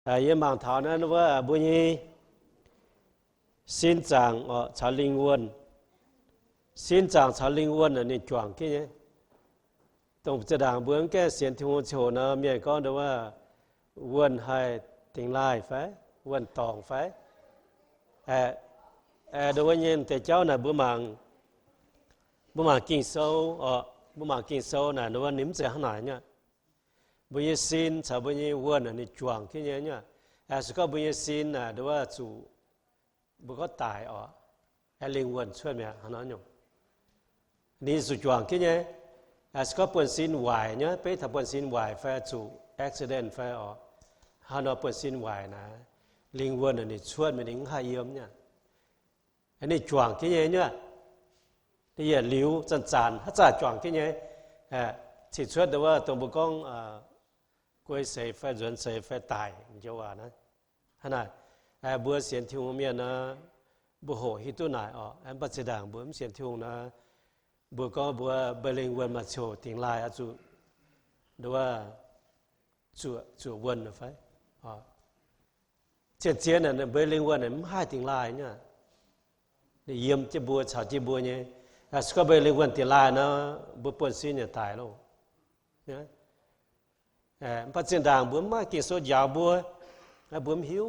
yên mạng thảo nó với bùi nhi xin chàng ở trả linh quân xin chàng trả linh quân là nên chọn cái nhé tổng chế đảng bướng cái xiên thiêu chỗ nó miền con đóว่าquân hay tình lai phải quân tòng phải đối với nhiên thì cháu là bữa màng kinh sâu bữa màng kinh sâu là nó nếm sẽ hàng này nhá bây giờ xin sao bây giờ quân là nên chọn cái nhé nhá sự có bây giờ xin là đóว่าchủ bữa có tài linh quânช่วยไหมฮะน้องนี่สุดจวงที่เนี่ยสก็เปิดสินไหวเนี่ยไปถ้าเปิดสินไหวไฟจูอุบิเหตุไฟฮะน้องเปิดสินไหวนะลิงวนอันนี้ช่วยมันถึงหายเยี่ยมเนี่ยอันนี้จวงที่เนี่ยที่เนี่ยลิ้วจันถ้าจะจวงที่เนี่ยที่ช่วยแต่ว่าตรงบุกงกล้วยเสยไฟจนเสยไฟตายเจ้าว่านะขนาดบัวเสียนทิวเมียนะบัวโหฮิตุนายอันปัจจุบันบัวเสียนทิวนะบัวก็บัวเบลิงวันมาโชว์ติงลายจูดูว่าจูวันนะไฟเจียนน่ะเบลิงวันน่ะไม่ให้ติงลายเนี่ยเยี่ยมจะบัวชาวจะบัวเนี่ยสก็เบลิงวันติงลายนะบัวปนซีเนี่ยตายแล้วเนี่ยปัจจุบันบัวมากินโซยาวบัวบัวหิว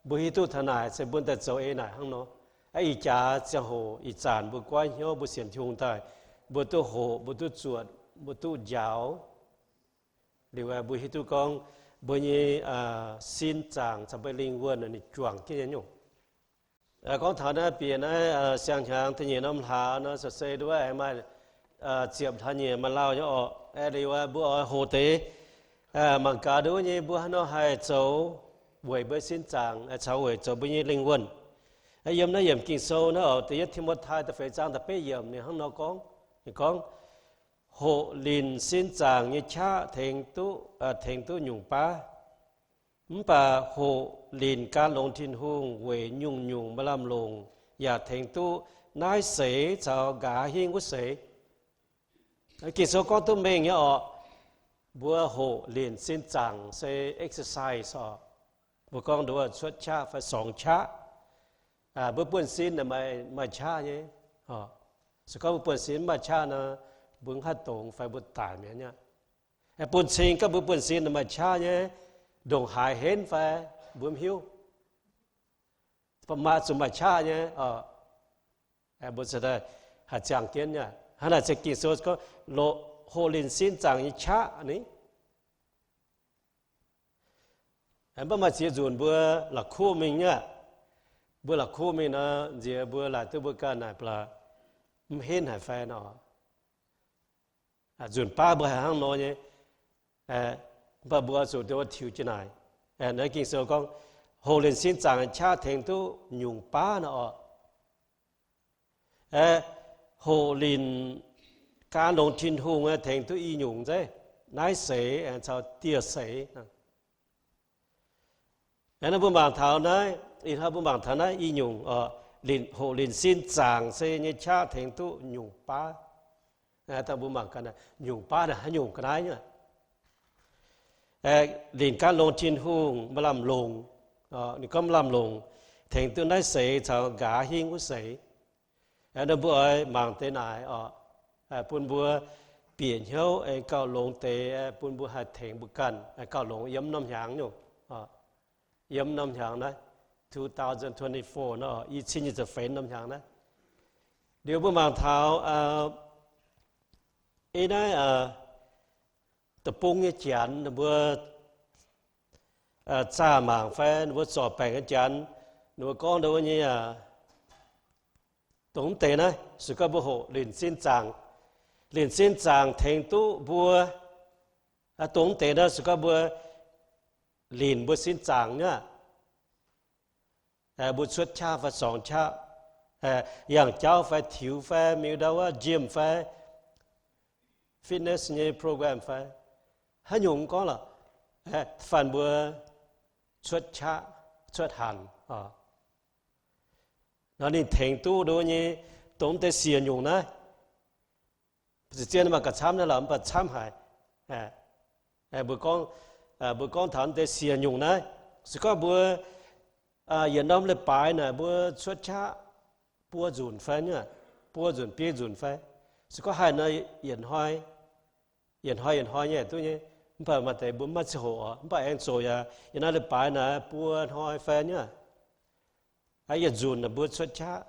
บุหิตุทนายเสบุญแต่เจ้าไหนห้องเนาะอีจ่าจะโหอีจานบุกว้าเหี้ยวบุเสียนทิวงตายบุตุโหบุตุจวดบุตุยาวหรือว่าบุหิตุกองบุญีสินจางจะไปลิงวนนี่จวงที่ยังอยู่ของฐานะเปลี่ยนเสียงหางที่ยังน้ำหานะสดใสด้วยมาเจียบทานเนี่ยมาเล่าจะหรือว่าบัวโหเตมังกาดูนี่บัวน้อให้เจ้าbuổi bữa xin chàng cháu buổi cho bây giờ linh quân yếm nó yếm kinh sâu nó từ nhất thêm một thai ta phải chàng ta bây yếm này hăng nó con hộ lìn xin chàng như cha thành tu nhung pa bà hộ lìn ca lồng thiên hùng về nhung mà làm lồng và thành tu nái sể cho gà hiên của sể kinh sâu con tôi mình nhá bữa hộ lìn xin chàng sẽ exerciseบุกองดูว่าชดชาไฟสองชาบุปผลสินน่ะมาชาเนี่ยสก็บุปผลสินมาชานะบุญหัดตรงไฟบุตรตายเนี่ยปุ่นสินก็บุปผลสินน่ะมาชาเนี่ยดงหายเห็นไฟบุญหิวประมาสมาชาเนี่ยบุตรจะได้หัดจางเกียนเนี่ยขณะจะกินโซสก็โลโฮลินสินจางยิ่งชาอันนี้บมาเสียจุนบัวหลักคู่มิงเนี่ยบัวหลักคู่มิงนะเจียบัวหลายตัวบัวกันไหนปลาไม่เห็นหายไฟเนาะจุนป้าบัวหางน้อยเนี่ยป้าบัวสุดเดียวทิวจีนายในกิ่งเสือก็โฮเลนสินจางชาเทงตู้หยุ่งป้าเนาะโฮลินการลงทินหงเทงตู้อีหยุ่งใช่นายเสชาวเตี้ยเสอันนั้นบุญบางเท่านั้นอีท่าบุญบางเท่านั้นอีหยุ่งลินโหลินสินจางเสยชาเทงตุหยุ่งป้าแต่บุญบางกันนะหยุ่งป้าเนี่ยหยุ่งกันได้เนี่ยลินการลงชินหุ่งมาลำลงนี่ก็มาลำลงเทงตุได้เสยชาวกาหิ้งก็เสยอันนั้นบัวบางเตนายปุ่นบัวเปลี่ยนเหี้ยวเก่าลงเตปุ่นบัวหัดเทงบุกันเก่าลงย้ำน้ำยางอยู่ย้ำน้ำยางนะ2024นะอีชิ้นจะเฟ้นน้ำยางนะเดี๋ยวพวกบางเท้าได้ตะปุงเนี่ยจันบัวจ่าหมางแฟนบัวสอบแปลงจันบัวก้อนเดี๋ยวนี้ตรงเตะนะสุกบัวโหลินสินจางเทงตู้บัวตรงเตะนะสุกบัวลินบุษสินจางเนี่ยบุษชดชาไฟสองชาอย่างเจ้าไฟถิวไฟมีดาวจิมไฟฟิตเนสเนี่ยโปรแกรมไฟให้หยุ่งก็ล่ะฟันบัวชดชาชดหันแล้วนี่เถงตู้ดูนี่ตรงแต่เสียหยุ่งนะจะเจอมากระช้ำนั่นแหละมันกระช้ำหายบุกอง bữa con thằng để xìa nhung này sự có bữa hiện đông lên bài này bữa xuất cha bữa dùn phê nhá bữa dùn bia dùn phê sự có hai nơi hiện hoài nhé tôi nhé phải mà thấy bữa mất sổ phải anh rồi hiện nay lên bài này bữa hoài phê nhá ai hiện dùn là bữa xuất cha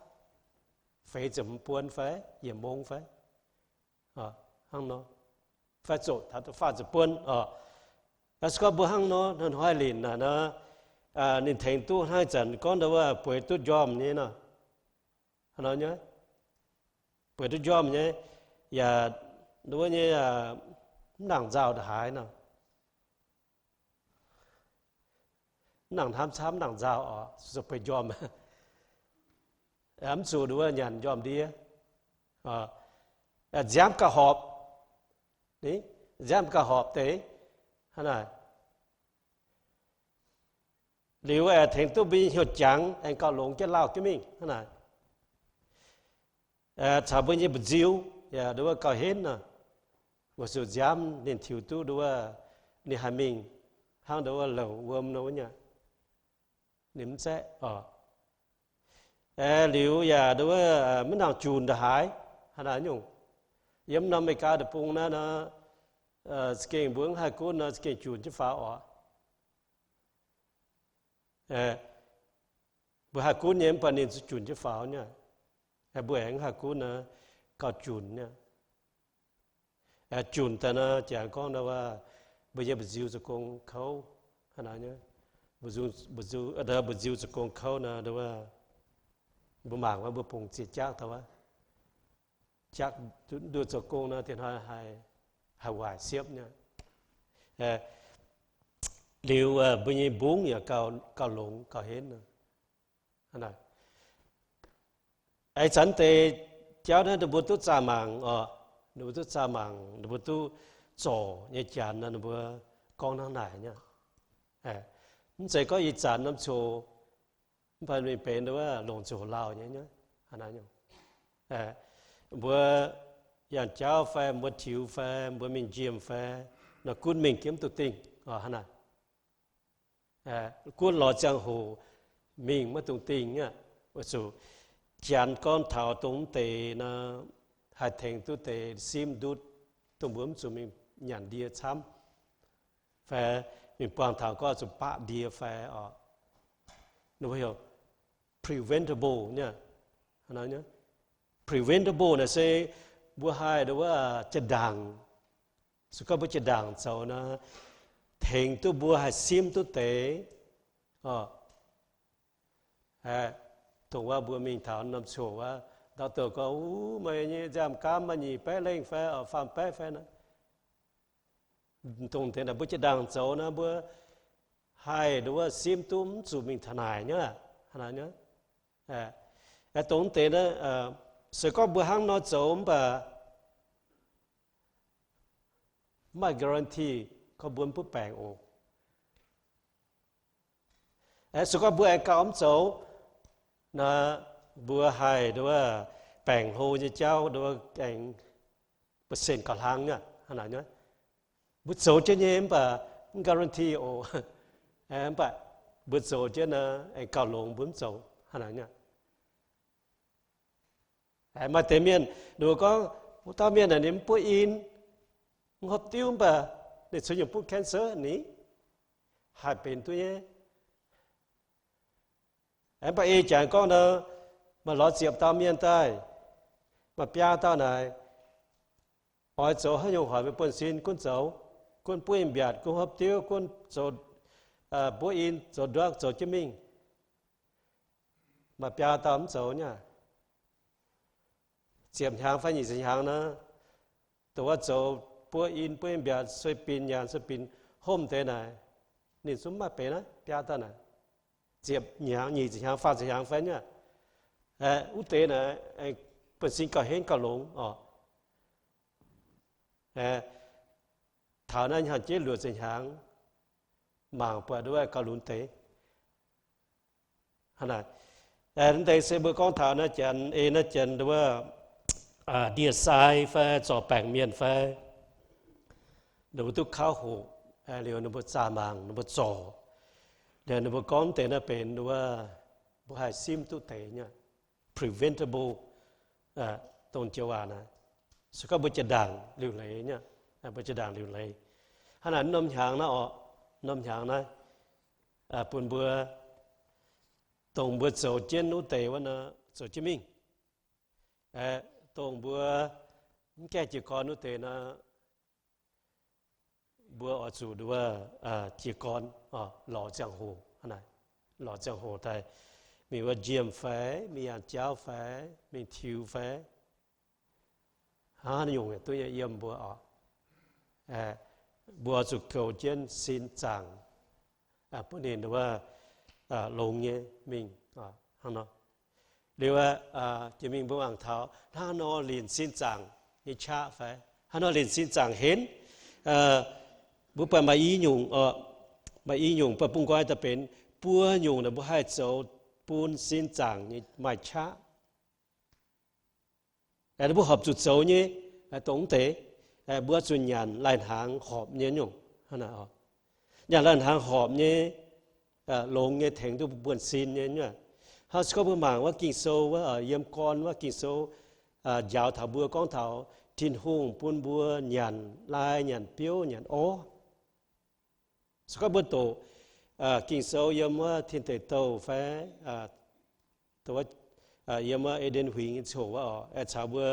phê chấm buôn phê hiện mông phê hăng nó phê rồi thà tôi pha chấm buônแล้วก็บุหังเนาะนั่นห้อยลินนะนี่เทงตู้ให้จันก้อนเดียวว่าป่วยตู้ยอมนี่เนาะขนาดนี้ป่วยตู้ยอมเนี่ยอย่าดูว่าเนี่ยหนังเจ้าหายเนาะหนังทำซ้ำหนังเจ้าสุดไปยอมสู่ดูว่ายันยอมดีย้ำกระหอบนี่ย้ำกระหอบเตะฮะนะหรือว่าถึงตัวบีหัวจังไอ้ก็หลงจะเล่าก็มิ่งฮะนะชาวบ้านยี่บุจิวอย่าดูว่าก็เห็นนะว่าสุดย้ำเนี่ยถิวตู้ดูว่านี่หามิ่งห้างดูว่าเหลววมโน้นเนี่ยนิ่มแซ่หรืออย่าดูว่ามันนั่งจูนจะหายฮะนะยุ่งย้ำนำไปการเดือดปุ่งนะสเก่งเบื้องhai cún nóสเก่งจูนจะฟ้าbữa hai cún nhém phần nênจูนจะฟ้าเนี่ยbữa anh hai cún nó caoจูนเนี่ยจูนแต่นะchẳng có đâuว่าbây giờ bữa diêuจะคงเขาขนาดนี้bữa diêuจะคงเขานะđâuว่าบางว่าบปุ่งจีจักแต่ว่าจักดูจะคงนะที่ให้Hawaii xếp nha, liệu bây giờ bốn nhà cao lủng cao hết nữa, anh này, ai chẳng thể cháu đó được bút ra mảng, được bút ra mảng, được bút trổ như chán là được con thằng này nha, nó sẽ có gì chán lắm trổ, phải mình bền đó là lồng trổ lao nhá, anh này nhá, bữaอย่างเจ้าแฟมบทิวแฟมบมินเจียมแฟน่ะกุนมิงเก็มตุติงฮะนะกุนหล่อจังโหมิงมาตุติงเนี่ยว่าสู่จานก้อนเท้าตรงเตนะหายแทงตุเตซิมดุดตรงบ่มสู่มิงหยันเดียช้ำแฟมิงปางเท้าก็สู่ปะเดียแฟนึกว่าเหรอ preventable เนี่ยอะไรเนี่ย preventable เนี่ยเซบัวไฮหรือว่าจะดังสุขภาพจะดังเจ้านะเทงตัวบัวไฮซิมตัวเตะตรงว่าบัวมิงถามนำโชว์ว่าดาวเตอร์ก็ไม่เนี่ยจำการมันยี่แปะเล่งแฟฟาร์มแปะแฟนะตรงเทนะบัวจะดังเจ้านะบัวไฮหรือว่าซิมตุ้มสู่มิงทนายเนี่ยขนาดเนี้ยตรงเตนะsự có bữa hàng nó giống và mà guarantee có buôn bút bèn ồ sự có bữa ăn cơm giống là bữa hai đó bèn hồ như cháu đó anh bữa sen cả hàng nha hả nhá bữa số cho em và guarantee ồ em bà bữa số cho nó anh cao lồng bún số hả nhá mà thế miền đồ có ta miền là niệm bôi in ngọt tiêu mà để sử dụng bôi cancer ní hai bên tôi nhé em bà y chẳng có đâu mà lo diệp ta miền tây mà bia ta này hỏi chỗ hay dùng hỏi với quân xin quân cháu quân bôi in biệt quân hấp tiêu quân chỗ bôi in chỗ drug chỗ chứng minh mà bia ta ấm chỗ nha diệp hàng phải nhìn diệp hàng nữa, tôi cho bữa in biệt xoay pin nhà xoay pin hôm thế này, nhìn xuống mặt bé đó, bia ta này, diệp hàng nhìn diệp hàng pha diệp hàng phải nhá, út thế này,本身搞很搞龙thảo nên hàng chế lừa diệp hàng, mảng bữa đó搞lún thế, hả này, đến đây sẽ bữa con thảo nó chèn nó chèn đó địa sai phải cho bảng miền phải đầu tư khảo hộ liệu nó bớt xa màng nó bớt trò để nó bớt con tên nóเป็นว่าบ่ให้ซิมตุเตเนี่ย preventable ตรงเจ้าว่านะสก็บ่จะดังหรือไรเนี่ยบ่จะดังหรือไรขนาดนมหางนะนมหางนะปุ่นเบื่อตรงเบื่อโจเจนนุเตว่านะโจจิมิงตรงเบื่อแก่จีกรนุเตนะเบื่ออจูดูว่าจีกรหล่อจังหูขนาดหล่อจังหูแต่มีว่าเจียมแฝมีอันเจ้าแฝมีทิวแฝหาอยู่ไงตัวเยี่ยมบัวบัวจุกเก่าเจนสินจังพวกนี้ดูว่าลงเงี้ยมิงฮะเนาะหรือว่าจะมิงบัวอ่างเท้าถ้านอลินสินจังนี่ชาแฝถ้านอลินสินจังเห็นบุปผามาอีหยุ่งมาอีหยุ่งปะปุงก้อยจะเป็นปัวหยุ่งนะบุให้โจปูนสินจังนี่ไม่ชาแต่บุหอบจุดโจนี่ตรงเตะบัวจุนยันลายหางหอบเนี้ยหยุ่งฮะนะอย่างลายหางหอบเนี้ยลงเนี้ยแทงตัวบวนสินเนี่ยเขาก็เพิ่งมาว่ากิ่งโซว่าเยี่ยมก้อนว่ากิ่งโซยาวถาบัวก้องเถาทินหุ่งปูนบัวหยันลายหยันเปี้ยวหยันโอสก็บัวโตกิ่งโซเยี่ยมว่าทินเตโตแฝตัวเยี่ยมว่าเอเดนหิงโฉว่าชาวบัว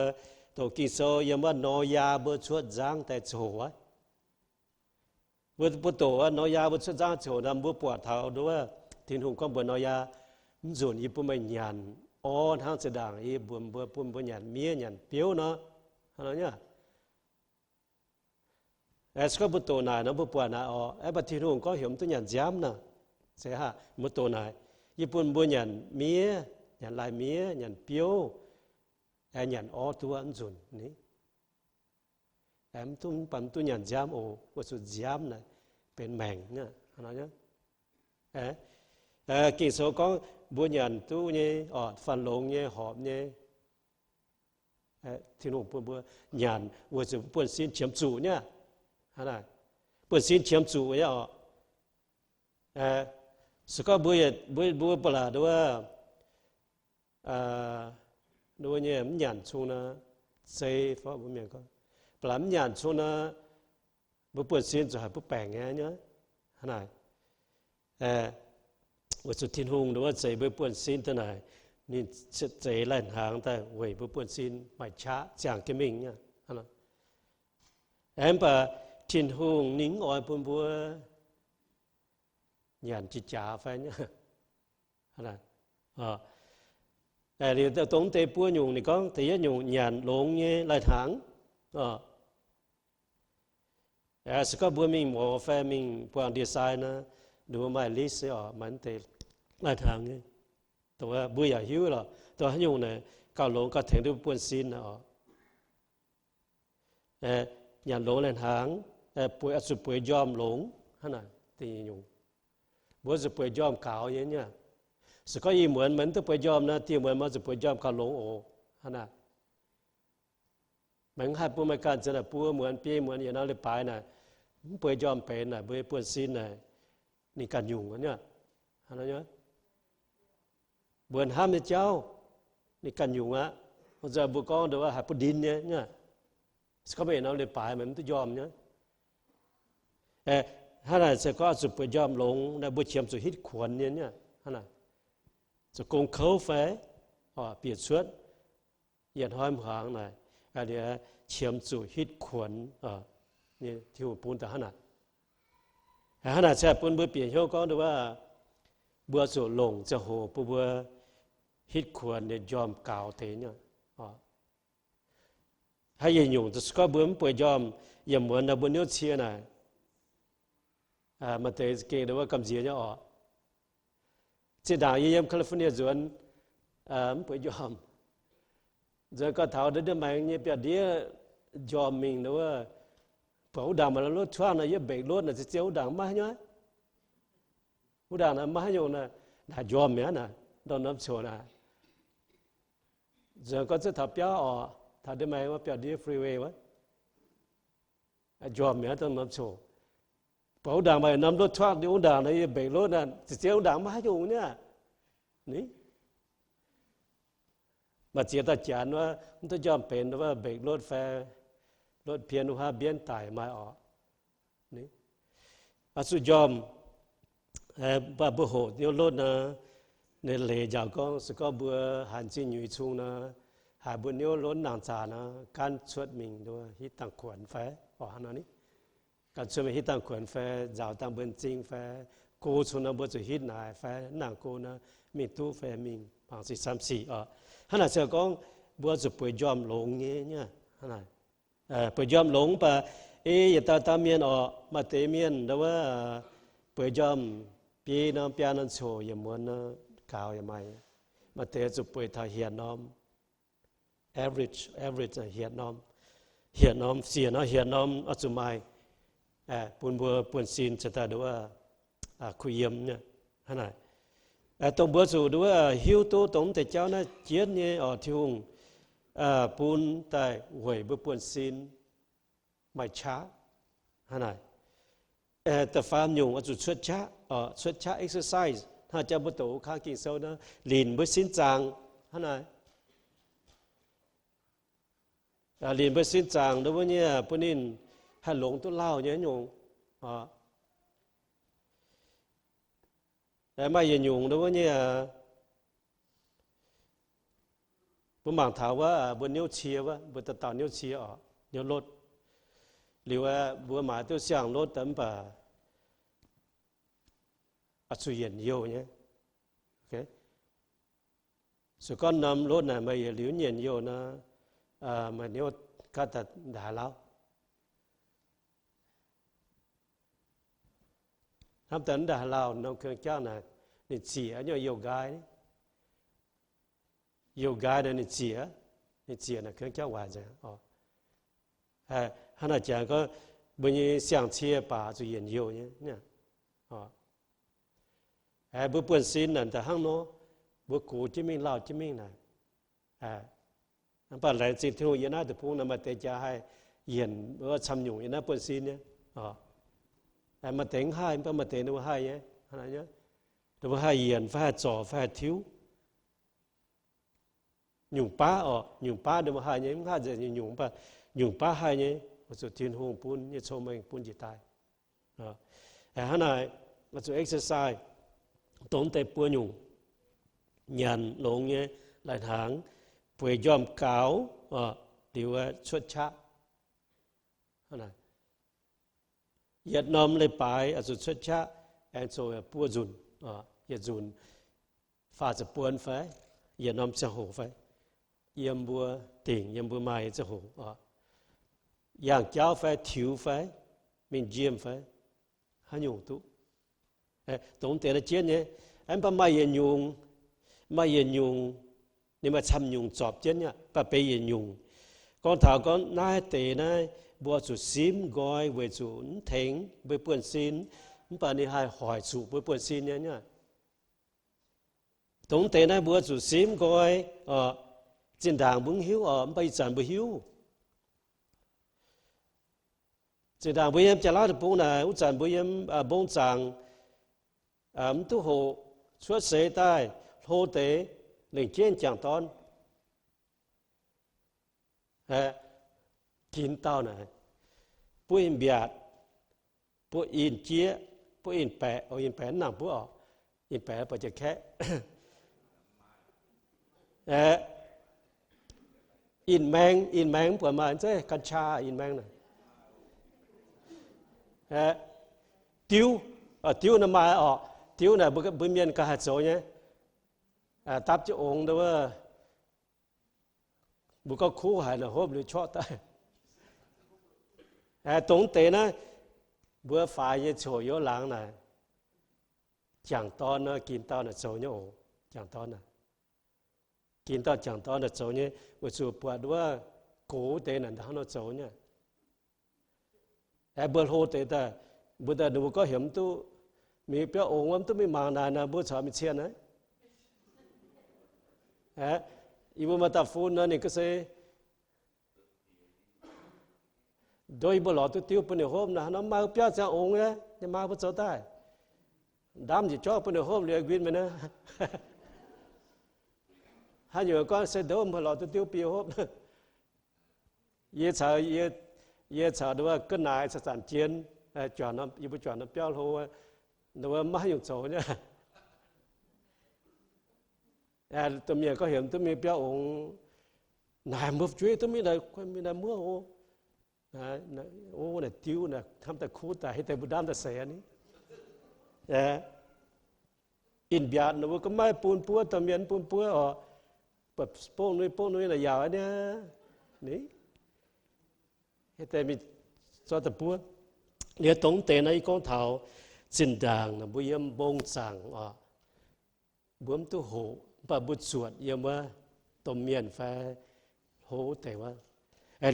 ตัวกิ่งโซเยี่ยมว่านอยาบัวชวดจางแต่โฉว่าบัวโตว่านอยาบัวชวดจางโฉนำบัวปวดเท้าด้วยทินหุ่งก็บัวนอยาส่วนอีปุ่มไม่หยันทางแสดงอีบัวปุ่มบัวหยันเมียหยันเปี้ยวเนาะอะไรเนี่ยสก็บุตรนายนะบุปผานายบัดที่รุ่งก็เห็นตัวหยันย้ำนะเสียฮะบุตรนายญี่ปุ่นบัวหยันเมียหยันลายเมียหยันเปี้ยวหยันตัวอันส่วนนี้ตุ้มปั่นตัวหยันย้ำว่าสุดย้ำนะเป็นแมงเนี่ยอะไรเนี่ยกิ่งโซก็บัวหยันตู้เนี่ยฟันหลงเนี่ยหอบเนี่ยที่นู่นปุ่นบัวหยันว่าจะปุ่นสิ้นเฉียมจู่เนี่ยฮะนะปุ่นสิ้นเฉียมจู่เนี่ยสก็บัวปลาด้วยด้วยเนี่ยมันหยันช่วงนะเซฟว่าบุญเมียก็ปลามันหยันช่วงนะบัวปุ่นสิ้นจะหายปุ่นแปลงไงเนี่ยฮะนะว่าสุดทิ้งหงหรือว่าใจบัวปุ่นสิ้นตัวไหนนี่ใจไล่หางแต่เว้ยบัวปุ่นสิ้นไม่ช้าจางเกมิงเนี่ยฮะนะปะทิ้งหงนิ่งอ่อยปุ่นบัวหยันจิจ่าแฟนเนี่ยฮะนะเดี๋ยวตรงเตะปัวหยุ่งนี่ก็เตะหยุ่งหยันหลงเนี่ยไล่หางสก็บัวมิงหมอแฟมิงพวกดีไซน์นะดูไม่ลิสมันเตะไล่ทางนี่ตัวบัวอย่าหิวหรอตัวให้อยู่เนี่ยก้าวหลงก็ถึงด้วยปวนซินนะอย่างหลงไล่ทางป่วยอสุป่วยยอมหลงขนาดตีอยู่บัวจะป่วยยอมขาวอย่างเงี้ยสก็ยิ่งเหมือนตัวป่วยยอมนะที่เหมือนมันจะป่วยยอมก้าวหลงขนาดเหมือนให้ปุ่มไม่การจะนะปัวเหมือนเปี้ยเหมือนอย่างนั้นเลยไปนะป่วยยอมเป็นนะป่วยปวนซินนะนี่การยุ่งอันเนี้ยอะไรเนี้ยเบือนห้ามในเจ้านี่กันอยู่งะเขาจะบุกก้อนเดี๋ยวว่าหาปุ่นดินเนี่ยเขาไม่เห็นเอาเลยป่ายมันต้องยอมเนี่ยถ้าไหนจะก็สุดไปยอมลงในบุเชียมสุดฮิตขวนเนี่ยถ้าไหนจะโกงเขาแฝเปลี่ยนชุดเหยียดห้อยหางหน่อยเดี๋ยวเชียมสุดฮิตขวนนี่ที่หัวปูนแต่ถ้าไหนใช่ปูนเบื่อเปลี่ยนเขาก็ดูว่าบัวสุดลงจะโหปูบัวฮิตขวนเนี่ยยอมกาวเทเนี่ยให้ยินอยู่แต่ก็บัวมันป่วยยอมอย่าเหมือนนะบัวเนื้อเชียน่ะมาเตะเก่งแต่ว่ากำเสียเนี่ยเจด่างยี่ยมแคลิฟอร์เนียส่วนป่วยยอมจะก็เท่าเดิมๆมาเนี่ยเปียเดียยอมมิงแต่ว่าพอด่างมาแล้วรถช่วงน่ะยี่เบรกรถน่ะจะเจ้าด่างมาเนี่ยผู้ด่างน่ะมาอยู่น่ะน่ายอมเนี่ยน่ะโดนน้ำโชว์น่ะจะก็จะทับเปียถ้าได้ไหมว่าเปียเดียฟรีเวย์วะยอมเนี่ยต้องน้ำโชว์ bảo đảng mày nắm rốt thoát đi ông đảng này bể rốt là chỉ ông đảng má dùng nhá ní mà chỉ ta chánว่ามันจะเป็นว่าเบรกรถไฟรถเพียนว่าเบี้ยนตายมาออกนี่อาสุยอมbà bữa hồ nhiều lúc na nên lệ giáo con sẽ có bữa hành trình nhụy chung na hai bữa nhiều lúc nàng già na can xuất mình đôi hít tăng quần phé ở hà nội can xuất mình hít tăng quần phé giáo tăng bên chính phé cô chung na bữaจะ hít này phé nàng cô na mình tu phé mình bằng sự sám sĩ ở hà nội sẽ có bữaจะ bữa yom lồng nhé hà nội bữa yom lồng bà ta miền ở mà tế miền đóว่าbữa yomปีน้ำปีนั้นโชยเหมือนข่าวยังไงมาเตะจุดไปถ่ายเหียนน้อม average เหียนน้อมเสียน้อเหียนน้อมอัศมัยปุ่นบัวปุ่นซีนจะตาดูว่าคุยเยี่ยมเนี่ยขนาดตรงบัวสู่ดูว่าหิวตู้ตรงแต่เจ้าน่ะเจียนเนี่ยที่หงปุ่นแต่หวยบัวปุ่นซีนไม่ช้าขนาดแต่ฟาร์มยุงจุดชดช้า exercise ถ้าจะบุตรข้ากินเซลนะลีนบุสินจางฮะนายลีนบุสินจางแล้ววันนี้ปุ่นินให้หลงตัวเล่าเนี่ยยุงแต่ไม่ยันยุงแล้ววันนี้ปุ่นบางถามว่าบนนิ้วเชียว่าบนตะตานิ้วเชียนิ้วรถหรือว่าบัวหมาตัวเสียงรถตั้มป่าสุยเย็นโยเนี่ยโอเคสุก้อนนำรถน่ะมาเหลียวเย็นโยนะมาเนี่ยก็ตัดด่าเราทำแต่ด่าเราน้องเครื่องเจ้าน่ะนี่เสียเนี่ยโยกายนี่เสียน่ะเครื่องเจ้าว่าจังฮันอาจารย์ก็บางทีเสียงเชียป่าจะเย็นโยเนี่ยบุปผาสินนั่นแต่ห้างโน้บุกูจิมิงเล่าจิมิงน่ะนั่นเป็นอะไรสิ่งที่เราอย่างนั้นแต่พวกนั้นมาเตะให้เย็นว่าทำอยู่อย่างนั้นบุปผาสินเนี่ยมาเตะให้มาเตะนึกว่าให้เนี่ยอะไรเนี่ยนึกว่าให้เย็นให้จ่อให้ทิ้วหยุ่งป้าหยุ่งป้านึกว่าให้เนี่ยมันให้จะหยุ่งป้าให้เนี่ยมันจะทิ้งห้องปุ่นเนี่ยโชว์มันปุ่นจิตตายแต่ขณะมันจะ exercise tốn tay bùa nhung nhận lộn nhé lại tháng buổi dòm cáo điều xuất chát này Việt Nam lấy bài ở xuất chát anh rồi bùa dùn Việt dùn phaจะbuồn phải Việt Nam sẽ hổ phải yếm bùa tỉnh yếm bùa mai sẽ hổ yang cháu phải thiếu phải mình diêm phải hắn nhung tu tốn tiền là chết nhé anh bà mai yên nhung nhưng mà chăm nhung chọp chết nhá bà bê yên nhung con thảo con nãy tệ này bùa chủ xím gọi về chủ thèn với buồn xin bà này hai hỏi chủ với buồn xin nhá tốn tiền này bùa chủ xím gọi trên đàng bưng hiếu bây giờ bưng hiếu trên đàng bưng em trả lá được bông này út tràn bưng em bông tràng tu hộ xuất sẽ tai hô tế lên trên chẳng ton kín tao này bố in biạt bố in chia bố in bẻ nặng bố in bẻ bốจะแค่inแมงประมาณใช่กัญชาinแมงน่ะติ้วน้ำมาติ้วน่ะบุญเมียนกระหัตโซเนี่ยตับจะองค์แต่ว่าบุก็คู่หายนะฮบหรือชอบตายตรงเตนะบัวฝ่ายเนี่ยโฉยหลังน่ะจังตอนน่ะกินตอนน่ะโซเนี่ยโอจังตอนน่ะกินตอนจังตอนน่ะโซเนี่ยว่าสูปวดว่าโกเตนั่นทั้งน่ะโซเนี่ยบัวโหเตแต่บัวแต่ดูก็เห็นตู้มีเปียองค์ว่าตู้ไม่มานานนะบัวชอบมีเชียนนะอีบัวมาตัดฟูนนั่นนี่ก็เส โดยบ่หลอตัวติ้วเป็นโฮมนะน้ำมาเปียจะองค์นะจะมาบ่เจ้าได้ดำจะจ่อเป็นโฮมเรียกวินมันนะถ้าอยู่ก็เสด็จบ่หลอตัวติ้วปีโฮมเยชาด้วยก็นายสถานเจียนจวนน้ำอยู่บ่จวนน้ำเปียวโหด้วยมาอยู่โจเนี่ยตัวเมียก็เห็นตัวเมียเปียวองนายมุฟช่วยตัวเมียได้คนมีได้เมื่อโอ้เนี่ยติ้วเนี่ยทำแต่คูแต่ให้แต่บุดามแต่เสียนี่อินเดียนว่าก็ไม่ปูนปัวตัวเมียนปูนปัวอ๋อแบบโป้งนู้นน่ะยาวเนี่ยนี่ให้แต่มีจอตะปัวเรียตรงเตในกองเท้าจินด่างนะบุยมบงสั่งอ๋อบวมตัวโหปะบุตรสวดเยี่ยมว่าต้มเมียนแฟโหแต่ว่า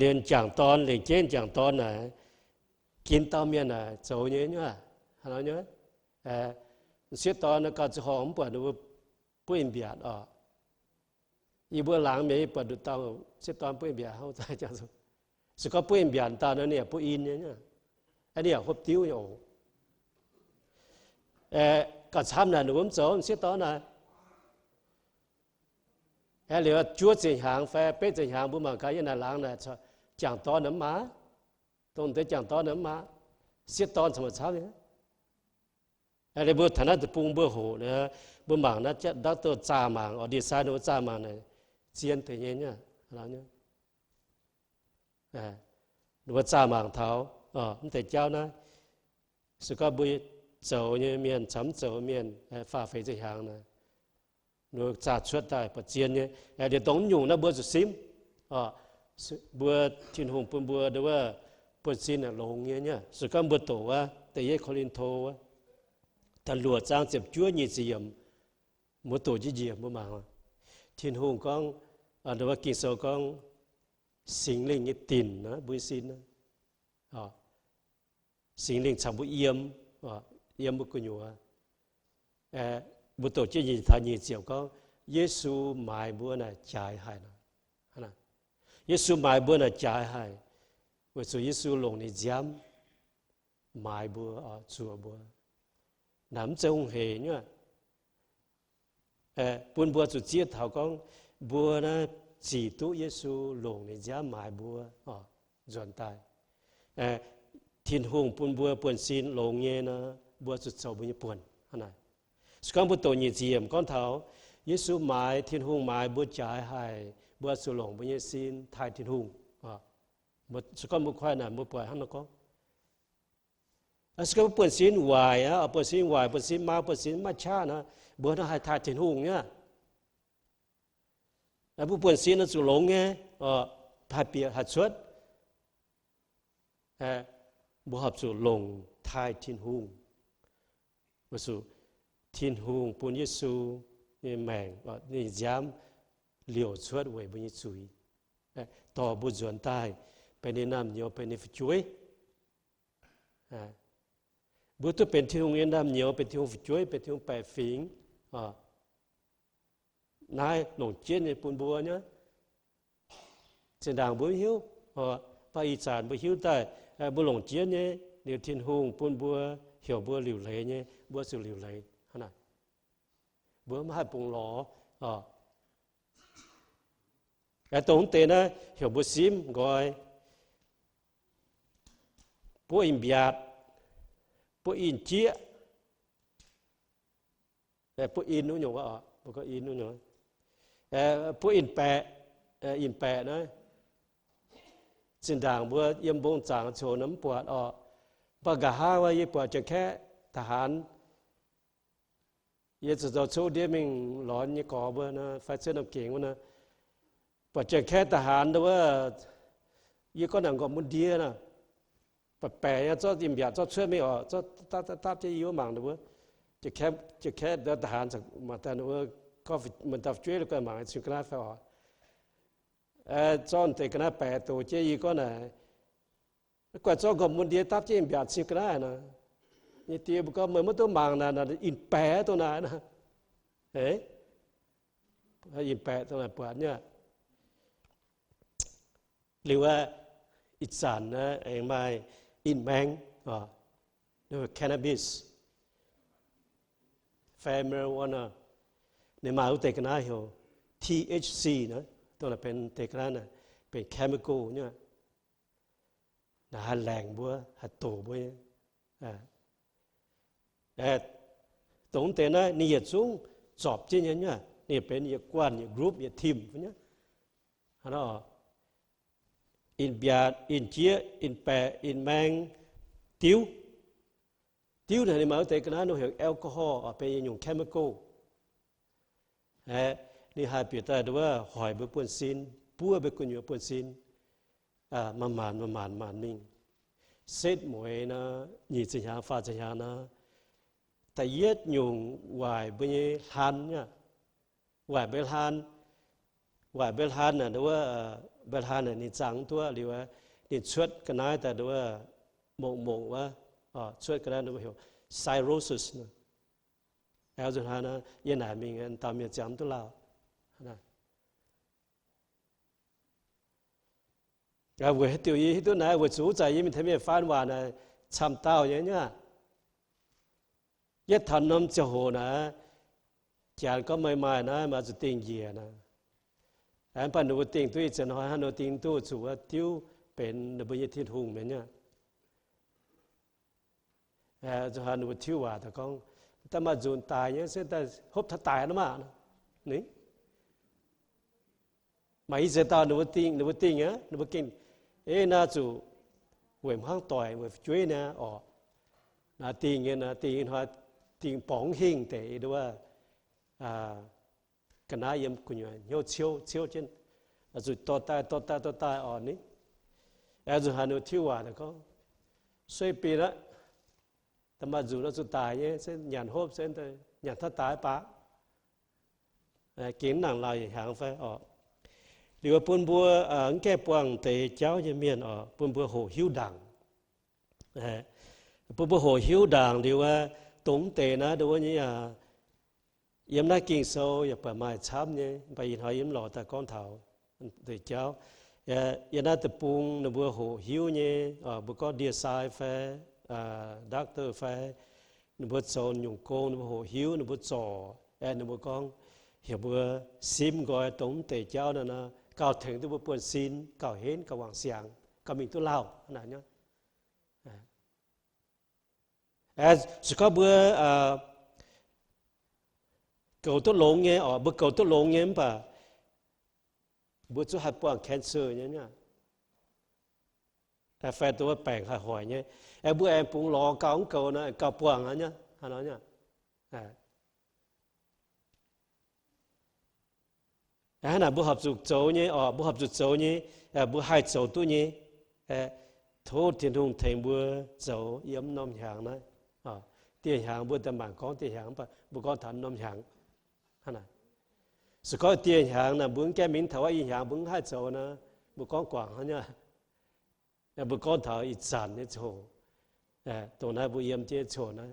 เรียนจางตอนเรียนเจนจางตอนน่ะกินต้มเมียนน่ะโจเนี้ยเนี่ยอะไรเนี้ยเสียตอนน่ะก็จะหอมปวดดูปุ้ยเบียดอ๋ออีบัวหลังมีปวดดูเตาเสียตอนปุ้ยเบียดเขาใจจังสุก็ปุ้ยเบียดตอนนั้นเนี่ยปุ้ยอินเนี่ยอันนี้ครบติ้วอยู่ก็ทำน่ะหนุ่มโจเสียตอนน่ะเหลือจั่วเสียงหางแฟเป็ดเสียงหางบุมังกายน่ะหลังน่ะจางตอนน้ำมาตรงแต่จางตอนน้ำมาเสียตอนสมัยเช้าเนี่ยอะไรบุตรฐานะจะปรุงเบื่อโหนะบุมังน่ะจะดักตัวจ่ามังอดีตสายโนจ่ามังเนี่ยเจียนแต่เนี่ยอะไรเนี่ยหรือว่าจ่ามังเท้ามันแต่เจ้านะสุก็บุยเจ้าเนี่ยเมียนช้ำเจ้าเมียนฝ่าไฟเสียงหางนะnó trả xuất tại bờ chiến nhé, để đóng nhung nó bữa sim, bữa thiên hùng bữa đó là bữa chiến là lồng nhé, sự các bữa tổ á, tại vì Corinto á, thằng lùa trang chụp chúa nhị diệm, một tổ chỉ diệm một mảng, thiên hùng con, đó là kinh sầu con, sinh linh như tin đó, bữa xin đó, sinh linh chẳng bữa yếm bữa cô nhuaบุตรที่ยินทายินเสียวก็เยซูหมายบัวน่ะจ่ายให้นะเยซูหมายบัวน่ะจ่ายให้ว่าสุเยซูลงในย้ำหมายบัวชัวบัวน้ำจงเหเนี่ยปุ่นบัวสุดเจียเท่าก็บัวน่ะจีตุเยซูลงในย้ำหมายบัวจนตายทินหงปุ่นบัวปุ่นซีนลงเงี้ยนะบัวสุดเสาบุญปุ่นนะสกังบุตรยินเจียมก้อนเท้าเยซูหมายทินหุงหมายบุตรจ่ายให้บัวสุหลงบุญเยซินไทยทินหุงสกังบุตรควายน่ะบุตรปล่อยหันนักก็สกังบุตรสินวายบุตรสินวายบุตรสินมาบุตรสินมาชานะบัวน่ะให้ไทยทินหุงเนี่ยบุตรสินน่ะสุหลงไงพายเปียหัดชดบัวหับสุหลงไทยทินหุงบัวสุthiên hùng bùn Giêsu mènนี่ย้ำเหลียวชวดไว้บุญสุยต่อบุญส่วนใต้เป็นน้ำเหนียวเป็นช่วยบุตรเป็นที่หงน้ำเหนียวเป็นที่หงช่วยเป็นที่หงแปดฟิงนายหลงเจียนในปูนบัวเนี่ยเส้นด่างบุญหิวภาคอีสานบุญหิวใต้บุญหลงเจียนเนี่ยเดี๋ยวthiên hùngปูนบัวเหี่ยวบัวเหลียวเลยเนี่ยบัวสุเหลียวเลยbữa mà hai bùng lò cái tổng tiền đó hiểu bữa sim gọi bữa in biạt bữa in chia bữa in nữa nhung bữa có in nữa bữa in pẹ đó xin đảng bữa yếm bông chẳng chỗ nấm bọt bà gà haiว่ายี่ปวดจะแค่ทหารเยซูจะโชว์เดียมิงหลอนยี่ก่อเบอร์นะไฟเส้นน้ำเก่งวะนะปัจจัยแค่ทหารแต่ว่ายี่ก็หนังก็มุนเดียนะปัจแปะเนี่ยเจ้าจิมเบียเจ้าช่วยไม่ออกเจ้าตาจะยิ่งมั่งแต่ว่าจะแค่เดินทหารจากมาแต่ว่าก็เหมือนตับช่วยแล้วก็มั่งสิ่งกระนั้นไฟออกจ้อนแต่กระนั้นแปะตัวเจ้ายี่ก็น่ะกว่าเจ้าก็มุนเดียตับจิมเบียสิ่งกระนั้นนะนี่ตีบุก็เหมือนมันตัวมังนะอินแปะตัวนั้นนะอินแปะตัวนั้นปวดเนี่ยหรือว่า ít sản em mai in mang rồi cannabis marijuana ในมาอุตเตกนาเหรอ THC นะตัวนั้นเป็นเตกนานะเป็น chemical เนี่ยนะฮันแรงบัวฮันโตบัวแต่ตรงแต่นั้นนี่จะสูงจอบจริงเนี่ยนี่เป็นอย่างกวนอย่างกรุ๊ปอย่างทีมเนี่ยฮะเนาะอินเบียดอินเจียอินแปะอินแมงติ้วเนี่ยในมาอุตเตกนาเราเห็นแอลกอฮอล์เป็นอย่าง chemicalนี่หาเปียตาดูว่าหอยบุปผลสินปัวบุปผลอยู่ผลสินมันมิงเสร็จหมวยนะยี่สิบห้าฟ้าสิบห้านะแต่เย็ดยุงวายเบญฮันเนี่ยวายเบลฮันน่ะดูว่าเบลฮันน่ะนี่จังตัวหรือว่านี่ชดกันได้แต่ดูว่ามงว่าชดกันได้ดูว่าเหรอ cirrhosis นะแล้วสุดท้ายนะยันไหนมีเงินตามมีจำตัวเรานะแล้วเวทีนี้ตัวไหนเวสูใจยิ่งมีทำให้ฟันว่านะชำเต้าอย่างเงี้ยยัดทันน้ำจะโหนะจานก็ไม่มานะมาจะติงเยียนะแอนปันหนูติงตัวจะน้อยฮันหนูติงตัวสูว่าติ้วเป็นนบยทิทุ่งเหมือนเนี่ยจะฮันหนูติ้วว่าแต่ก็แต่มาจูนตายเนี่ยเส้นแต่พบถ้าตายนะมานี่มาอีเสตาหนูติงเนี่ยหนูกินน่าจูเวมห้างต่อยเวมช่วยนะน่าติงเนี่ยนะติงว่าติงป๋องหิ่งแต่ดูว่ากันนายมกุญญาโยเชียวเช่นจูต่อตายนี่จูฮันหนูติ้วว่าแต่ก็ช่วยปีละแต่มาจูแล้วสุดตายเนี่ยเส้นหยันโฮบเส้นแต่หยันถ้าตายปะกินหนังลายหางไฟหรือว่าปุ่นบัวแก่ปวงเตะเจ้าจะเมียนปุ่นบัวโหหิวดังปุ่นบัวโหหิวดังหรือว่าตรงเตะนะดูว่านี่ยำน่ากินโซ่อย่าเปิดไม้ช้ำเนี่ยไปยินหอยยำหล่อแต่ก้อนเถาเตะเจ้าอย่าน่าตะปุงนบัวโหหิวเนี่ยบุก็เดียไซไฟดักเตอร์ไฟนบุตรโซนยุงโกนบุโหหิวนบุตรจ่อนบุกองเหี่ยวบัวซิมกอยตรงเตะเจ้านั่นนะก่าวถึงตัวบัวปวนซินก่าวเห็นก่าววางเสียงก่าวมีตัวเล่าขนาดนี้สุขบัวเก่าตัวหลงเนี่ยบัวเก่าตัวหลงเนี่ยป่ะบัวจะหัดปวงแคนเซอร์เนี่ยแฟนตัวแปลงหาหอยเนี่ยบัวแอมปุงรอเก่าเก่านะเก่าปวงอันเนี้ยอันนั้นเนี่ยน่ะบัวหับจุกโจเนี่ยบัวหับจุกโจเนี่ยบัวให้โจตัวเนี่ยทุกที่ทุ่งเทียนบัวโจย้ำน้ำหางนะเตี้ยหางบัวตะหมางก้อนเตี้ยหางปะบัวก้อนถันน้ำหางน่ะสุขเตี้ยหางนะบุญแก่มินถวายหางบุญให้โจนะบัวก้อนกว่างอันเนี้ยบุกอนเถาอิจานเนี่ยโชตัวนั้นบุยมเจ้าโชนะ